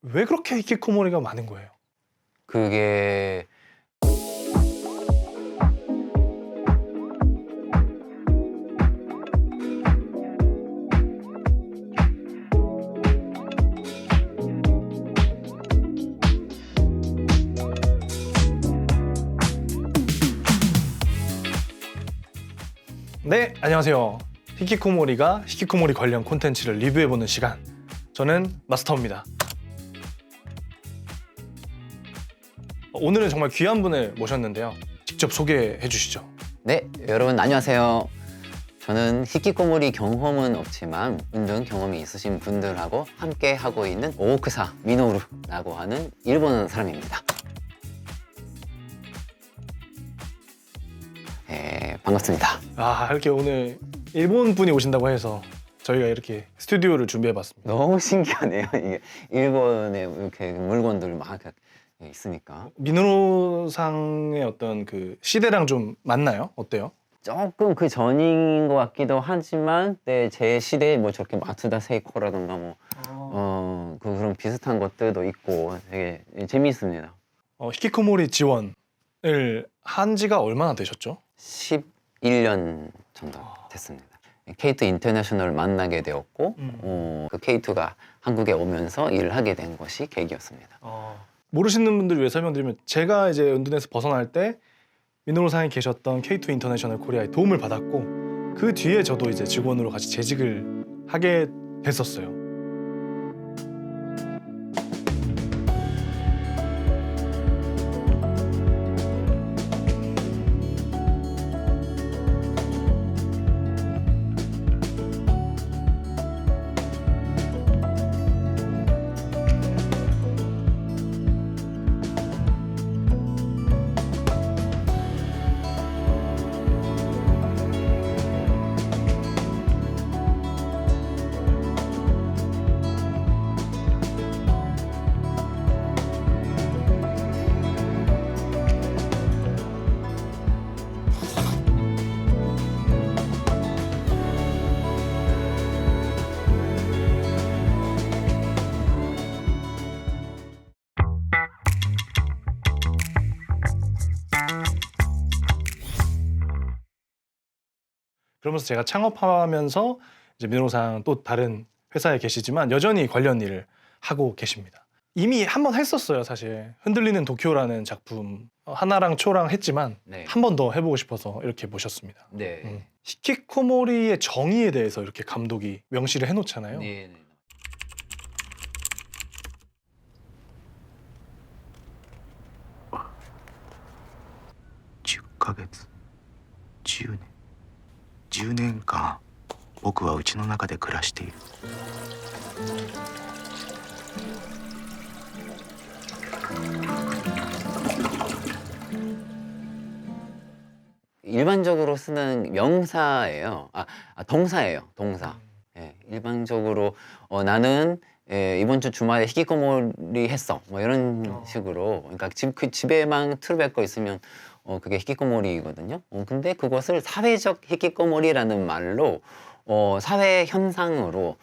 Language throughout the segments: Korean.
왜 그렇게 히키코모리가 많은 거예요? 그게 네, 안녕하세요. 히키코모리가 히키코모리 관련 콘텐츠를 리뷰해보는 시간. 저는 마스터입니다. 오늘은 정말 귀한 분을 모셨는데요. 직접 소개해 주시죠. 네, 여러분 안녕하세요. 저는 히키코모리 경험은 없지만 운전 경험이 있으신 분들하고 함께 하고 있는 오크사 미노루라고 하는 일본 사람입니다. 반갑습니다. 이렇게 오늘 일본 분이 오신다고 해서 저희가 이렇게 스튜디오를 준비해봤습니다. 너무 신기하네요. 이게 일본에 이렇게 물건들 막 있으니까 미노루상의 어떤 그 시대랑 좀 맞나요? 어때요? 조금 그 전인 것 같기도 하지만 제 시대에 뭐 저렇게 마츠다 세이코라던가 뭐 그런 비슷한 것들도 있고 되게 재미있습니다. 히키코모리 지원을 한 지가 얼마나 되셨죠? 11년 정도 됐습니다. K2 인터내셔널 만나게 되었고 그 K2가 한국에 오면서 일을 하게 된 것이 계기였습니다. 모르시는 분들 위해 설명드리면 제가 이제 은둔에서 벗어날 때 미노루상에 계셨던 K2 인터내셔널 코리아의 도움을 받았고 그 뒤에 저도 이제 직원으로 같이 재직을 하게 됐었어요. 그러면서 제가 창업하면서 이제 미노루상 또 다른 회사에 계시지만 여전히 관련 일을 하고 계십니다. 이미 한 번 했었어요, 사실. 흔들리는 도쿄라는 작품 하나랑 초랑 했지만 네. 한 번 더 해보고 싶어서 이렇게 모셨습니다. 네. 히키코모리의 정의에 대해서 이렇게 감독이 명시를 해놓잖아요. 네. 10ヶ月10年10年間僕は家の中で暮らしている 일반적으로 쓰는 명사예요. 동사예요. 동사. 예, 일반적으로 나는 이번 주 주말에 히키코모리 했어. 뭐 이런 식으로. 그러니까 집에만 틀어박혀 있으면 그게 히키코모리거든요. 근데 그것을 사회적 히키코모리라는 말로 사회 현상으로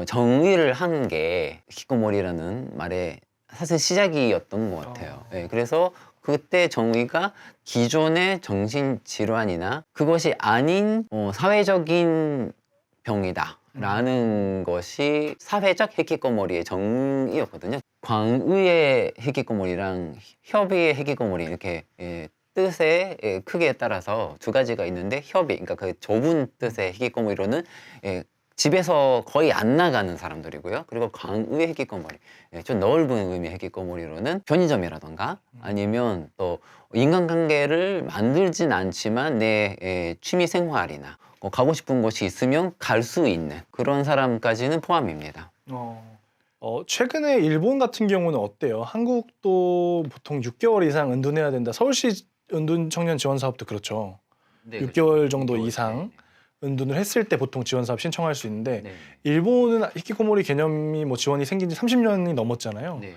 정의를 한 게 히키코모리라는 말의 사실 시작이었던 것 같아요. 예, 그래서 그때 정의가 기존의 정신질환이나 그것이 아닌 사회적인 병이다 라는 것이 사회적 히키코모리의 정의였거든요. 광의의 히키코모리랑 협의의 히키코모리 이렇게 뜻의 크기에 따라서 두 가지가 있는데 협의, 그러니까 그 좁은 뜻의 히키코모리로는 집에서 거의 안 나가는 사람들이고요. 그리고 광의의 히키코모리, 좀 넓은 의미의 히키코모리로는 편의점이라던가 아니면 또 인간관계를 만들진 않지만 내 취미 생활이나 가고 싶은 곳이 있으면 갈 수 있는 그런 사람까지는 포함입니다. 최근에 일본 같은 경우는 어때요? 한국도 보통 6개월 이상 은둔해야 된다. 서울시 은둔 청년 지원 사업도 그렇죠. 네, 6개월 정도 이상 은둔을 했을 때 보통 지원 사업 신청할 수 있는데 네. 일본은 히키코모리 개념이 뭐 지원이 생긴 지 30년이 넘었잖아요. 네.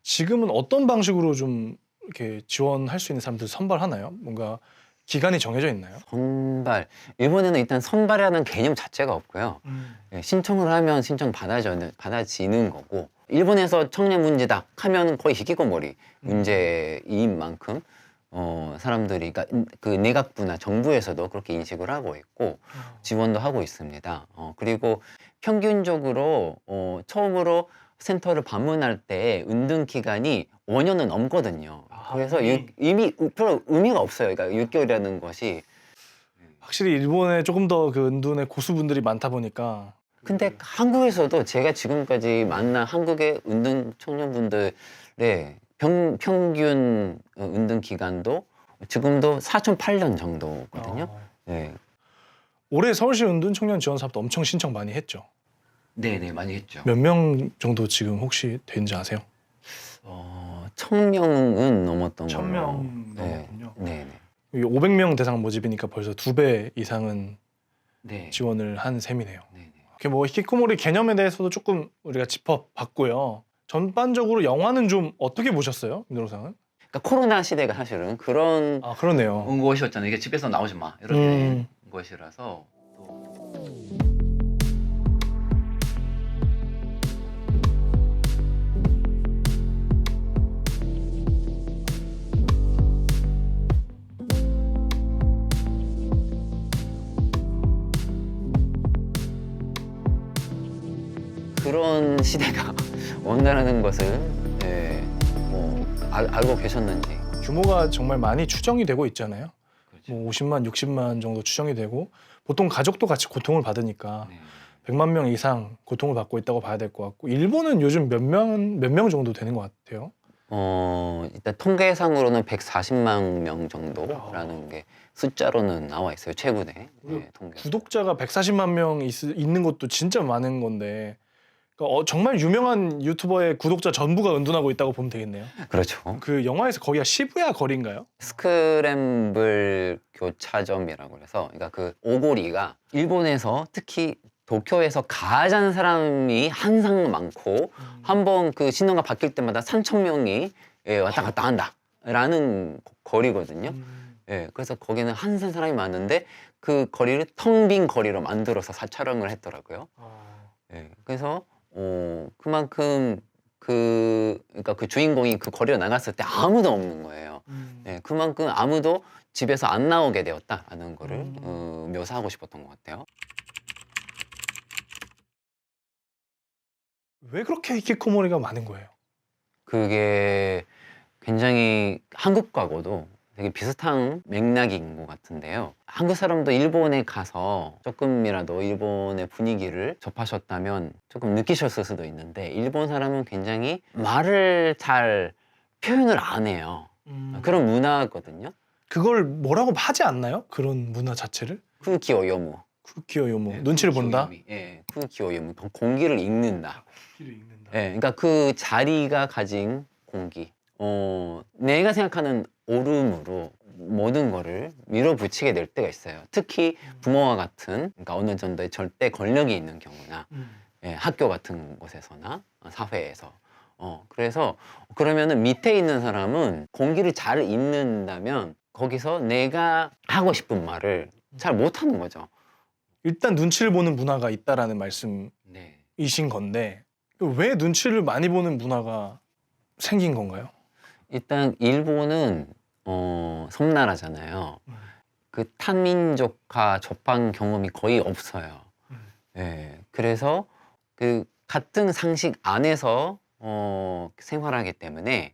지금은 어떤 방식으로 좀 이렇게 지원할 수 있는 사람들 선발하나요? 뭔가 기간이 정해져 있나요? 선발. 일본에는 일단 선발이라는 개념 자체가 없고요. 신청을 하면 신청 받아지는 거고 일본에서 청년 문제다 하면 거의 히키코모리 문제인 만큼 사람들이 그러니까 그 내각부나 정부에서도 그렇게 인식을 하고 있고 지원도 하고 있습니다. 그리고 평균적으로 처음으로 센터를 방문할 때 은등 기간이 5년은 넘거든요. 그래서 이미 별로 의미가 없어요. 그러니까 6개월이라는 것이. 확실히 일본에 조금 더 그 은둔의 고수분들이 많다 보니까 근데 한국에서도 제가 지금까지 만난 한국의 은등 청년분들의 평균 은등 기간도 지금도 4.8년 정도거든요. 네. 올해 서울시 은둔 청년 지원 사업도 엄청 신청 많이 했죠. 네네, 많이 했죠. 몇 명 정도 지금 혹시 된지 아세요? 1000명은 넘었던 걸로. 1000명 네. 넘었군요. 네네. 500명 대상 모집이니까 벌써 2배 이상은 네. 지원을 한 셈이네요. 네네. 이렇게 뭐 히키코모리 개념에 대해서도 조금 우리가 짚어봤고요. 전반적으로 영화는 좀 어떻게 보셨어요, 민호상은? 그러니까 코로나 시대가 사실은 그런 아 그러네요. 것이었잖아요. 이게 집에서 나오지 마 이런 것이라서 또 그런 시대가 온다라는 것을 알고 계셨는지. 규모가 정말 많이 추정이 되고 있잖아요. 그렇죠. 뭐 50만, 60만 정도 추정이 되고 보통 가족도 같이 고통을 받으니까 네. 100만 명 이상 고통을 받고 있다고 봐야 될 것 같고 일본은 요즘 몇 명 정도 되는 것 같아요. 일단 통계상으로는 140만 명 정도라는 게 숫자로는 나와 있어요. 최근에 통계. 구독자가 140만 명 있는 것도 진짜 많은 건데 그러니까 정말 유명한 유튜버의 구독자 전부가 은둔하고 있다고 보면 되겠네요. 그렇죠. 그 영화에서 거기가 시부야 거리인가요? 스크램블 교차점이라고 해서 그러니까 그 오고리가 일본에서 특히 도쿄에서 가장 사람이 항상 많고 한번 그 신호가 바뀔 때마다 3,000명이 왔다 갔다 한다라는 거리거든요. 그래서 거기는 항상 사람이 많은데 그 거리를 텅 빈 거리로 만들어서 촬영을 했더라고요. 그래서 그만큼 그러니까 그 주인공이 그 거리로 나갔을 때 아무도 없는 거예요. 그만큼 아무도 집에서 안 나오게 되었다라는 거를 묘사하고 싶었던 것 같아요. 왜 그렇게 히키코모리가 많은 거예요? 그게 굉장히 한국과도 되게 비슷한 맥락인 것 같은데요. 한국 사람도 일본에 가서 조금이라도 일본의 분위기를 접하셨다면 조금 느끼셨을 수도 있는데 일본 사람은 굉장히 말을 잘 표현을 안 해요. 그런 문화거든요. 그걸 뭐라고 하지 않나요? 그런 문화 자체를? 쿠키오 요무. 쿠키오 요모 눈치를 본다? 쿠키오 요무. 공기를 읽는다. 쿠키를 읽는다. 그러니까 그 자리가 가진 공기. 내가 생각하는 옳음으로 모든 거를 밀어붙이게 될 때가 있어요. 특히 부모와 같은 그러니까 어느 정도의 절대 권력이 있는 경우나 학교 같은 곳에서나 사회에서 그래서 그러면은 밑에 있는 사람은 공기를 잘 읽는다면 거기서 내가 하고 싶은 말을 잘 못하는 거죠. 일단 눈치를 보는 문화가 있다라는 말씀이신 건데 왜 눈치를 많이 보는 문화가 생긴 건가요? 일단 일본은 섬나라잖아요. 그 탄민족과 접한 경험이 거의 없어요. 그래서 그 같은 상식 안에서 생활하기 때문에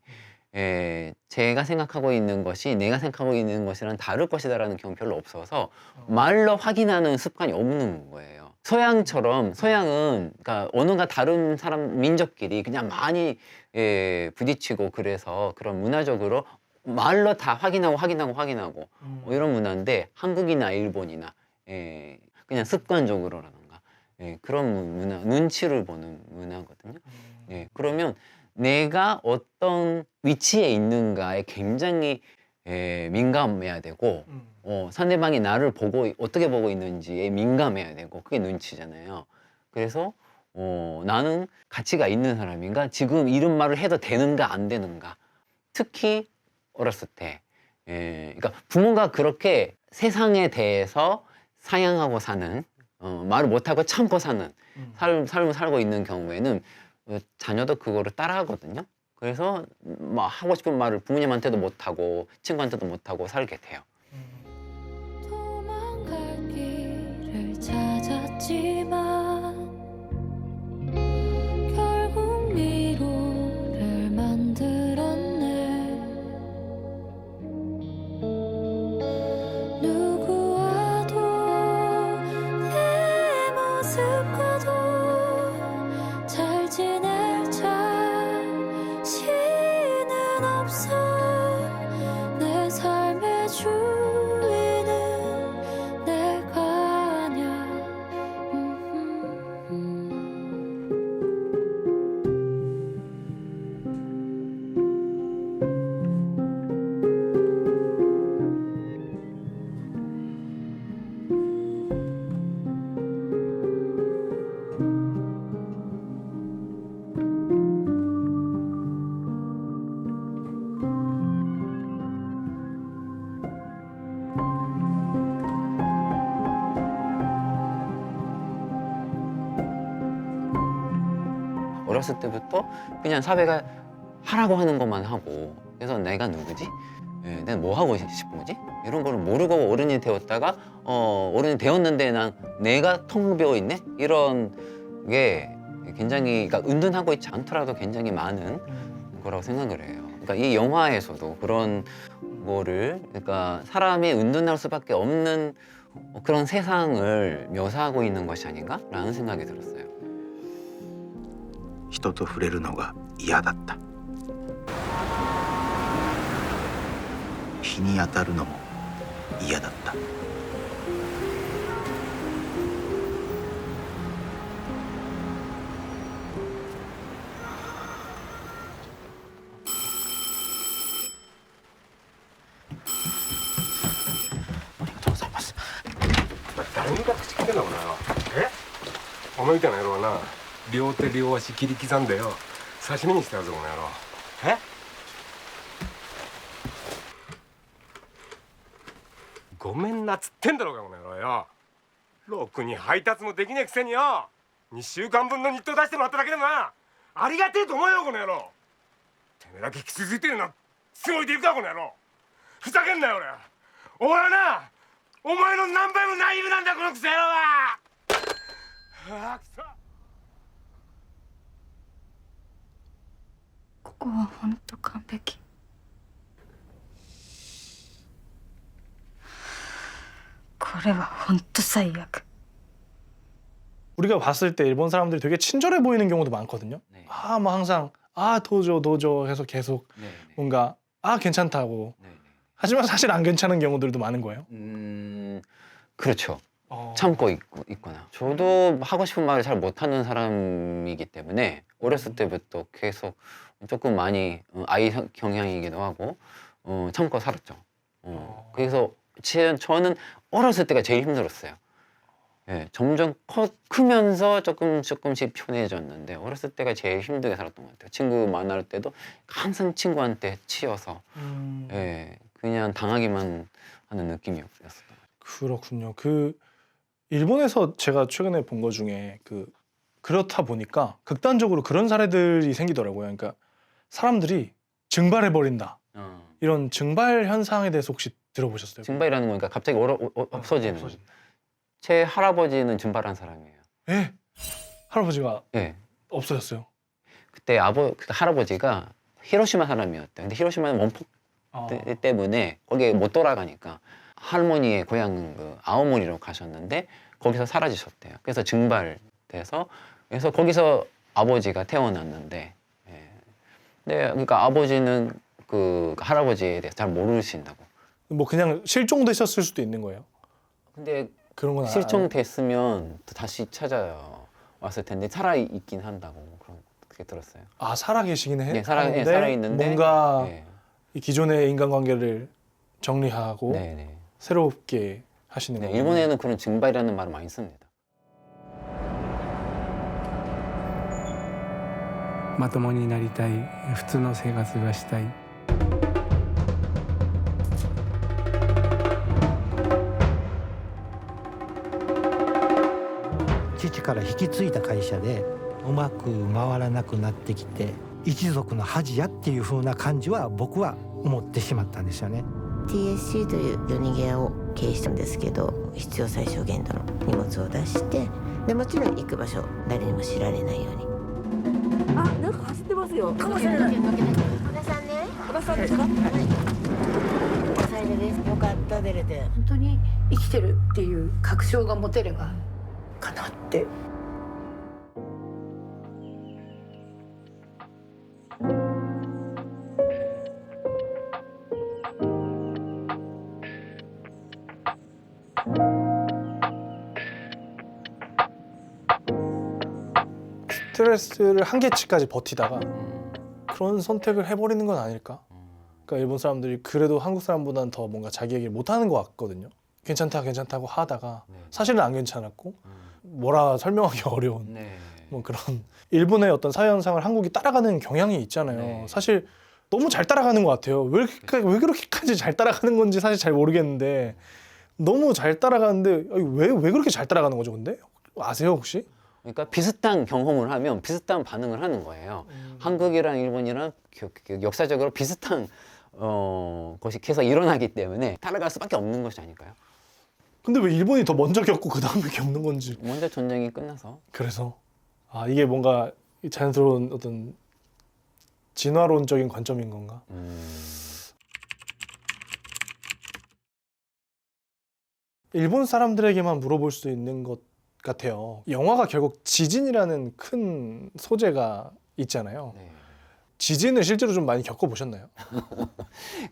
제가 생각하고 있는 것이 내가 생각하고 있는 것이랑 다를 것이다라는 경험 별로 없어서 말로 확인하는 습관이 없는 거예요. 서양처럼 서양은 그러니까 언어가 다른 사람 민족끼리 그냥 많이 부딪히고 그래서 그런 문화적으로 말로 다 확인하고 이런 문화인데 한국이나 일본이나 그냥 습관적으로라든가 그런 문화 눈치를 보는 문화거든요. 그러면 내가 어떤 위치에 있는가에 굉장히 민감해야 되고 상대방이 나를 보고 어떻게 보고 있는지에 민감해야 되고 그게 눈치잖아요. 그래서 나는 가치가 있는 사람인가 지금 이런 말을 해도 되는가 안 되는가 특히 어렸을 때 그러니까 부모가 그렇게 세상에 대해서 사양하고 사는 말을 못하고 참고 사는 삶을 살고 있는 경우에는 자녀도 그거를 따라하거든요. 그래서 막 하고 싶은 말을 부모님한테도 못하고 친구한테도 못하고 살게 돼요. 도망갈 길을 찾았지만 결국 미로를 만들었네. 누구와도 내 모습과도 잘 지낼 자신은 없어. 내 삶의 주인은 내가 아냐. 어렸을 때부터 그냥 사회가 하라고 하는 것만 하고, 그래서 내가 누구지? 예, 내가 뭐 하고 싶은 거지? 이런 거를 모르고 어른이 되었다가 어른이 되었는데 난 내가 텅 비어 있네? 이런 게 굉장히, 그러니까 은둔하고 있지 않더라도 굉장히 많은 거라고 생각을 해요. 그러니까 이 영화에서도 그런 거를, 그러니까 사람이 은둔할 수밖에 없는 그런 세상을 묘사하고 있는 것이 아닌가라는 생각이 들었어요. 人と触れるのが嫌だった。日に当たるのも嫌だった。ありがとうございます。誰にだって口聞けんだもんな。え？お前みたいな野郎はな、両手両足切り刻んでよ、刺身にしてやるぞこの野郎。え？ごめんなっつってんだろうがこの野郎よ。ろくに配達もできねえくせによ、2週間分の日当出してもらっただけでもな、ありがてえと思えよこの野郎。てめえだけ傷ついてるな、すごいでいくかこの野郎。ふざけんなよ俺。俺はな、お前の何倍もナイーブなんだこのクソ野郎は。ああくそ。ここは本当完璧。これは本当最悪。 우리가 봤을 때 일본 사람들이 되게 친절해 보이는 경우도 많거든요. 네. 아, 뭐 항상 아, 도저 도저 해서 계속 네, 네. 뭔가 아, 괜찮다고. 네, 네. 하지만 사실 안 괜찮은 경우들도 많은 거예요. 그렇죠. 어. 참고 있거나. 저도 하고 싶은 말을 잘 못하는 사람이기 때문에 어렸을 때부터 계속 조금 많이 아이 경향이기도 하고 참고 살았죠. 그래서 저는 어렸을 때가 제일 힘들었어요. 예, 점점 크면서 조금씩 편해졌는데 어렸을 때가 제일 힘들게 살았던 것 같아요. 친구 만날 때도 항상 친구한테 치여서 예, 그냥 당하기만 하는 느낌이었어요. 그렇군요. 그 일본에서 제가 최근에 본 거 중에 그렇다 보니까 극단적으로 그런 사례들이 생기더라고요. 그러니까 사람들이 증발해 버린다. 이런 증발 현상에 대해서 혹시 들어보셨어요? 증발이라는 거니까 갑자기 없어지는. 제 할아버지는 증발한 사람이에요. 예. 할아버지가 예. 없어졌어요. 그때 할아버지가 히로시마 사람이었대요. 근데 히로시마는 원폭 때문에 거기에 못 돌아가니까 할머니의 고향 아오모리로 가셨는데 거기서 사라지셨대요. 그래서 증발돼서 그래서 거기서 아버지가 태어났는데 예. 네, 그러니까 아버지는 그 할아버지에 대해서 잘 모르신다고. 뭐 그냥 실종되셨을 수도 있는 거예요. 근데 그런 건 실종됐으면 또 다시 찾아왔을 텐데 살아 있긴 한다고 그렇게 들었어요. 아, 살아 계시긴 해. 네, 살아 있는데 뭔가 네. 이 기존의 인간관계를 정리하고 네, 네. 새롭게 하시는 네, 거예요. 일본에는 그런 증발이라는 말을 많이 씁니다. まともになりたい、普通の生活がしたい。父から引き継いだ会社でうまく回らなくなってきて一族の恥やっていう風な感じは僕は思ってしまったんですよね。 TSC という夜逃げ屋を経営したんですけど、必要最小限度の荷物を出して、でもちろん行く場所誰にも知られないように。あ、なんか走ってますよ。かもしれない。小田さんね。小田さんですか？はい。サイドです。よかった出れて。本当に生きてるっていう確証が持てればかなって。스트레스를 한계치까지 버티다가 그런 선택을 해버리는 건 아닐까? 그러니까 일본 사람들이 그래도 한국 사람보다는 더 뭔가 자기 얘기를 못하는 것 같거든요. 괜찮다고 하다가 네. 사실은 안 괜찮았고 뭐라 설명하기 어려운 네. 뭐 그런 일본의 어떤 사회 현상을 한국이 따라가는 경향이 있잖아요. 네. 사실 너무 잘 따라가는 것 같아요. 왜 그렇게까지 잘 따라가는 건지 사실 잘 모르겠는데 너무 잘 따라가는데 왜 그렇게 잘 따라가는 거죠? 근데 아세요 혹시? 그러니까 비슷한 경험을 하면 비슷한 반응을 하는 거예요. 한국이랑 일본이랑 역사적으로 비슷한 것이 계속 일어나기 때문에 따라갈 수밖에 없는 것이 아닐까요? 근데 왜 일본이 더 먼저 겪고 그 다음에 겪는 건지. 먼저 전쟁이 끝나서. 그래서 이게 뭔가 자연스러운 어떤 진화론적인 관점인 건가? 일본 사람들에게만 물어볼 수 있는 것 같아요. 영화가 결국 지진이라는 큰 소재가 있잖아요. 네. 지진을 실제로 좀 많이 겪어보셨나요?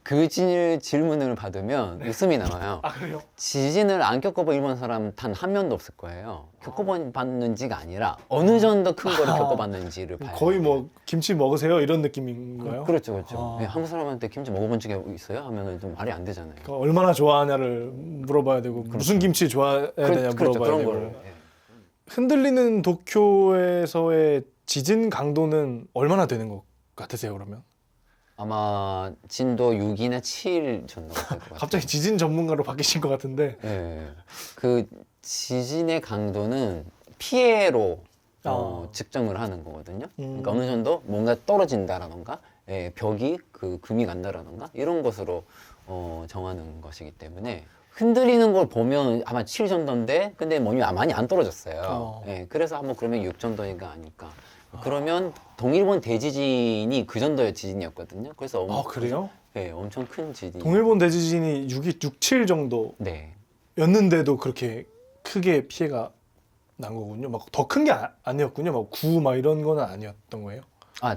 그 질문을 받으면 웃음이 나와요. 아 그래요? 지진을 안 겪어본 일본 사람 단 한 명도 없을 거예요. 겪어봤는지가 아니라 어느 정도 큰 거를 겪어봤는지를 봐요. 거의 뭐 김치 먹으세요 이런 느낌인가요? 그렇죠, 그렇죠. 네, 한국 사람한테 김치 먹어본 적이 있어요? 하면은 좀 말이 안 되잖아요. 그러니까 얼마나 좋아하냐를 물어봐야 되고 무슨 김치 좋아해야 되냐 그렇죠, 물어봐야 그런 되고. 거를. 예. 흔들리는 도쿄에서의 지진 강도는 얼마나 되는 것 같으세요 그러면? 아마 진도 6이나 7 정도가 될 것 같아요. 갑자기 지진 전문가로 바뀌신 것 같은데. 네. 그 지진의 강도는 피해로 측정을 하는 거거든요. 그러니까 어느 정도 뭔가 떨어진다라던가 벽이 금이 간다라던가 이런 것으로 정하는 것이기 때문에 흔들리는 걸 보면 아마 7 정도인데 근데 몸이 많이 안 떨어졌어요. 그래서 한번 그러면 6 정도인가 아닐까. 그러면 동일본 대지진이 그 정도의 지진이었거든요. 그래서 그래요? 네, 엄청 큰 지진. 동일본 대지진이 6, 7 정도였는데도 네. 그렇게 크게 피해가 난 거군요. 막 더 큰 게 아니었군요. 막 9 막 이런 거는 아니었던 거예요.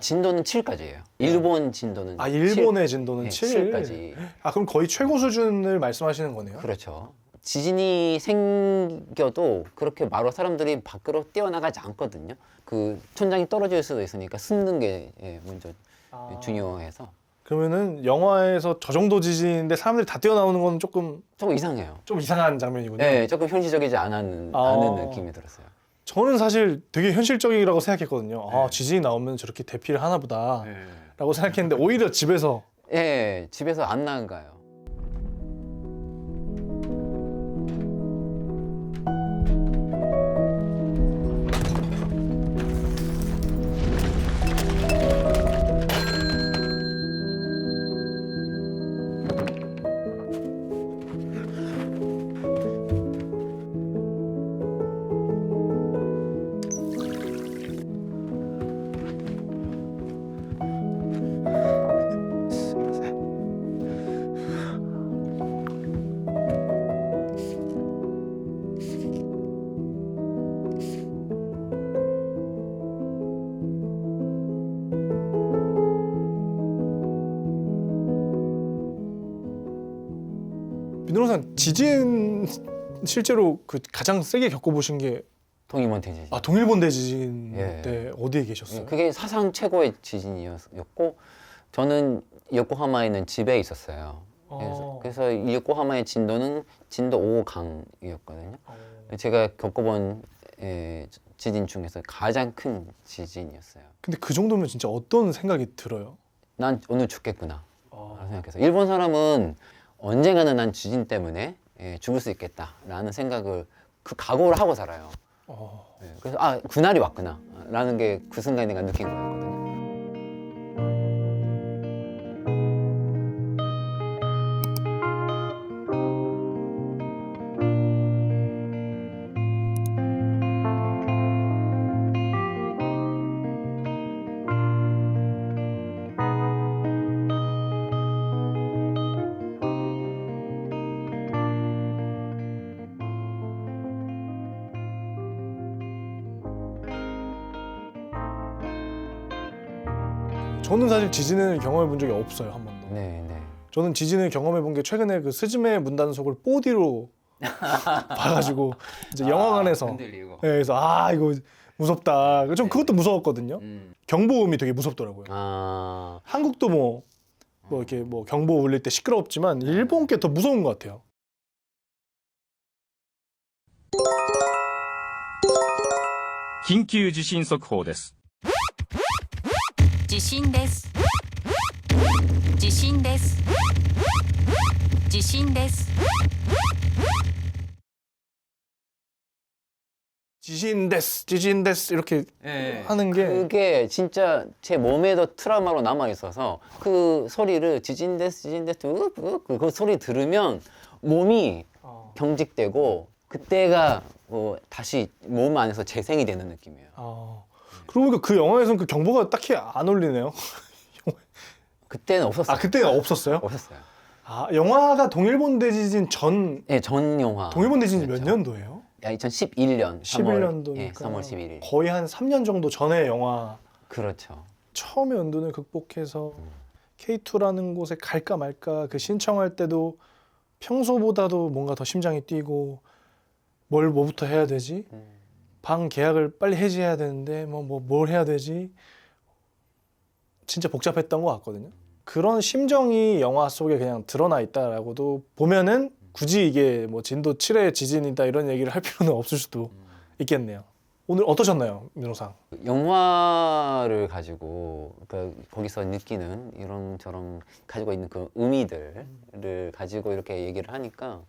진도는 7까지예요. 일본 진도는 일본의 7, 진도는 네, 7? 7까지. 그럼 거의 최고 수준을 말씀하시는 거네요. 그렇죠. 지진이 생겨도 그렇게 바로 사람들이 밖으로 뛰어나가지 않거든요. 그 천장이 떨어질 수도 있으니까 숨는 게 먼저 중요해서. 그러면은 영화에서 저 정도 지진인데 사람들이 다 뛰어나오는 건 조금 이상해요. 좀 이상한 장면이군요. 네, 조금 현실적이지 않은 느낌이 들었어요. 저는 사실 되게 현실적이라고 생각했거든요. 지진이 나오면 저렇게 대피를 하나 보다 라고 생각했는데 오히려 집에서 집에서 안 나가요. 민호상 지진 실제로 그 가장 세게 겪어보신 게 동일본 대지진. 동일본 대지진 때 어디에 계셨어요? 그게 사상 최고의 지진이었고 저는 요코하마에 있는 집에 있었어요. 그래서 이 요코하마의 진도는 진도 5강이었거든요. 제가 겪어본 지진 중에서 가장 큰 지진이었어요. 근데 그 정도면 진짜 어떤 생각이 들어요? 난 오늘 죽겠구나 라고 생각해서 일본 사람은 언젠가는 난 지진 때문에 죽을 수 있겠다라는 생각을 그 각오를 하고 살아요. 네, 그래서 아 그날이 왔구나 라는 게 그 순간에 내가 느낀 거였거든요. 저는 사실 지진을 경험해 본 적이 없어요, 한 번도. 네, 네. 저는 지진을 경험해 본 게 최근에 그 스즈메 문단속을 4D로 봐가지고 이제 영화관에서 흔들리고. 네, 그래서 아 이거 무섭다. 좀 네. 그것도 무서웠거든요. 경보음이 되게 무섭더라고요. 아, 한국도 뭐 이렇게 뭐 경보 울릴 때 시끄럽지만 일본 게 더 무서운 것 같아요. 緊急地震速報です。地震です地震です地震です 지진데스 이렇게 하는 게 그게 진짜 제 몸에도 트라우마로 남아 있어서 그 소리를 지진데스 그 소리 들으면 몸이 경직되고 그때가 다시 몸 안에서 재생이 되는 느낌이에요. 그러고 보니까 그 영화에서는 그 경보가 딱히 안 울리네요. 그때는 없었어요. 아 그때는 없었어요? 없었어요. 아 영화가 동일본 대지진 전 네, 전 영화. 동일본 대지진 몇 그렇죠. 년도예요? 2011년 11년도니까 예, 3월 11일. 거의 한 3년 정도 전의 영화. 그렇죠. 처음에 은둔을 극복해서 K2라는 곳에 갈까 말까 그 신청할 때도 평소보다도 뭔가 더 심장이 뛰고 뭐부터 해야 되지? 방 계약을 빨리 해지해야 되는데 뭘 해야 되지? 진짜 복잡했던 것 같거든요. 그런 심정이 영화 속에 그냥 드러나 있다라고도 보면은 굳이 이게 뭐 진도 7의 지진이다 이런 얘기를 할 필요는 없을 수도 있겠네요. 오늘 어떠셨나요, 민호상? 영화를 가지고 그러니까 거기서 느끼는 이런저런 가지고 있는 그 의미들을 가지고 이렇게 얘기를 하니까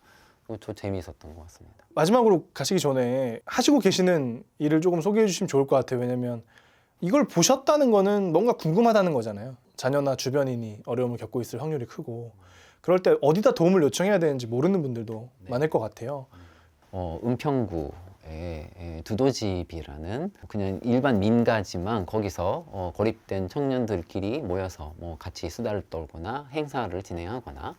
저 재미있었던 것 같습니다. 마지막으로 가시기 전에 하시고 계시는 일을 조금 소개해 주시면 좋을 것 같아요. 왜냐면 이걸 보셨다는 거는 뭔가 궁금하다는 거잖아요. 자녀나 주변인이 어려움을 겪고 있을 확률이 크고 그럴 때 어디다 도움을 요청해야 되는지 모르는 분들도 많을 것 같아요. 은평구에 두도집이라는 그냥 일반 민가지만 거기서 고립된 청년들끼리 모여서 뭐 같이 수다를 떨거나 행사를 진행하거나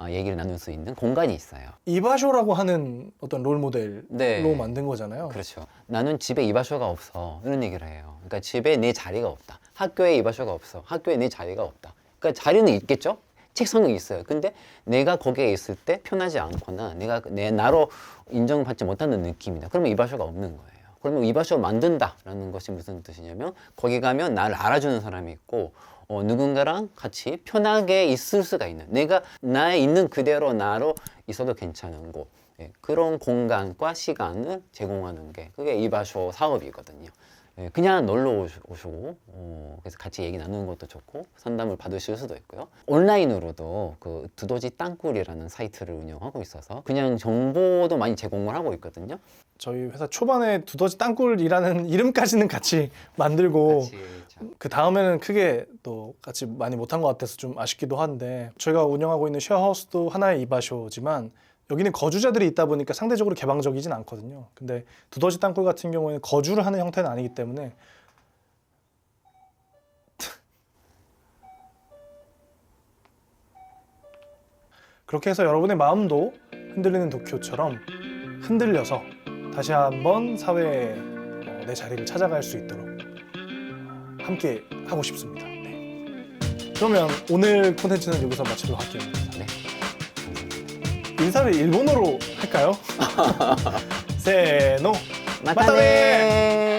얘기를 나눌 수 있는 공간이 있어요. 이바쇼라고 하는 어떤 롤 모델로 네. 만든 거잖아요. 그렇죠. 나는 집에 이바쇼가 없어 이런 얘기를 해요. 그러니까 집에 내 자리가 없다. 학교에 이바쇼가 없어. 학교에 내 자리가 없다. 그러니까 자리는 있겠죠. 책상은 있어요. 근데 내가 거기에 있을 때 편하지 않거나 내가 나로 인정받지 못하는 느낌이다. 그러면 이바쇼가 없는 거예요. 그러면 이바쇼를 만든다라는 것이 무슨 뜻이냐면 거기 가면 나를 알아주는 사람이 있고 누군가랑 같이 편하게 있을 수가 있는 내가 나의 있는 그대로 나로 있어도 괜찮은 곳 그런 공간과 시간을 제공하는 게 그게 이바쇼 사업이거든요. 그냥 놀러 오시고 그래서 같이 얘기 나누는 것도 좋고 상담을 받으실 수도 있고요. 온라인으로도 그 두더지 땅굴이라는 사이트를 운영하고 있어서 그냥 정보도 많이 제공을 하고 있거든요. 저희 회사 초반에 두더지 땅굴이라는 이름까지는 같이 만들고 그 다음에는 크게 또 같이 많이 못한 것 같아서 좀 아쉽기도 한데 저희가 운영하고 있는 쉐어하우스도 하나의 이바쇼지만 여기는 거주자들이 있다 보니까 상대적으로 개방적이진 않거든요. 근데 두더지 땅굴 같은 경우에는 거주를 하는 형태는 아니기 때문에 그렇게 해서 여러분의 마음도 흔들리는 도쿄처럼 흔들려서 다시 한번 사회에 내 자리를 찾아갈 수 있도록 함께 하고 싶습니다. 네. 그러면 오늘 콘텐츠는 여기서 마치도록 할게요. 네. 인사를 일본어로 할까요? 세노 마타네.